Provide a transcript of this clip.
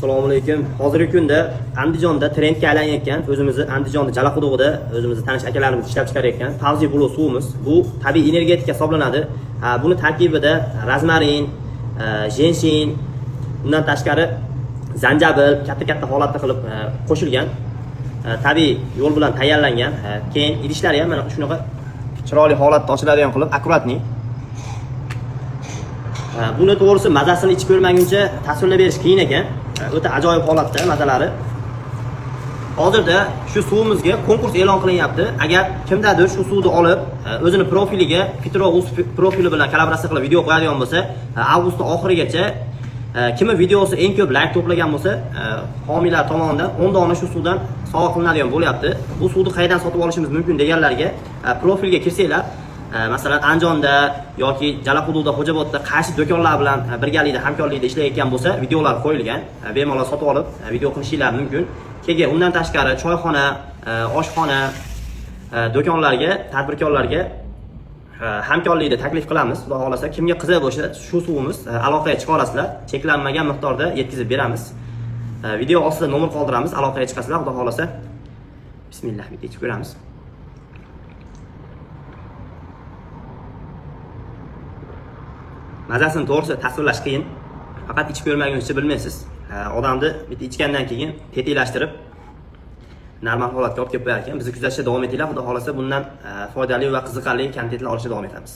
Assalomu alaykum. Hozirgi kunda Andijonda trendga aylanayotgan, o'zimizni Andijonda Jalaquduqda o'zimizni tanish akalarimiz ishlab chiqarayotgan Tavzi Bulo suvimiz. Bu tabiiy energetika hisoblanadi. Buni tarkibida rozmarin, jenshin, undan tashqari zanjabil katta holatda qilib qo'shilgan. Tabiiy yo'l bilan tayyorlangan. Keyin idishlari ham mana shunaqa chiroyli holatda ochiladigan qilib, akkuratni. Buni to'g'risi mazasini ichib ko'rmaguncha tasvirlab berish qiyin ekan. O'ta ajoyib holatda mazalari. Hozirda shu suvimizga konkurs e'lon qilinyapti. Agar kimdadir shu suvni olib, o'zini profiliga Fitro.uz profili bilan kollaboratsiya qilib video qo'yadigan bo'lsa, avgust oxirigacha kimi videosi eng ko'p like to'plagan bo'lsa, homiylar tomonidan 10 dona shu suvdan sovg'a qilinadigan bo'lyapti. Bu suvni qayerdan sotib olishimiz mumkin deganlarga profilga kirsanglar, masalan Andijonda yoki Jalaquduqda, Xo'jobodda qaysi do'konlar bilan birgalikda hamkorlikda ishlayotgan bo'lsa, videolar qo'yilgan. Bemalol sotib olib video qilishinglar mumkin. Keyin undan tashqari choyxona, oshxona, do'konlarga, tadbirkorlarga hamkorlikda taklif qilamiz. Xudo xolasa, kimga qiziq bo'lsa, shu suvimiz aloqaga chiqa olasizlar. Cheklanmagan miqdorda yetkazib beramiz. Video ostida nomer qoldiramiz, aloqaga chiqasizlar. Xudo xolasa. Bismillah, bitta ichib ko'ramiz. Mazasini to'g'risi tasvirlash qiyin. Faqat ichib ko'rmaguncha bilmaysiz. Odamni bitta ichgandan keyin tetiklashtirib normal holatga olib kelib qo'yar ekan. Bizni kuzatishda davom etinglar. Xudo xolasa bundan foydali va qiziqarli kontentlar olishga davom etamiz.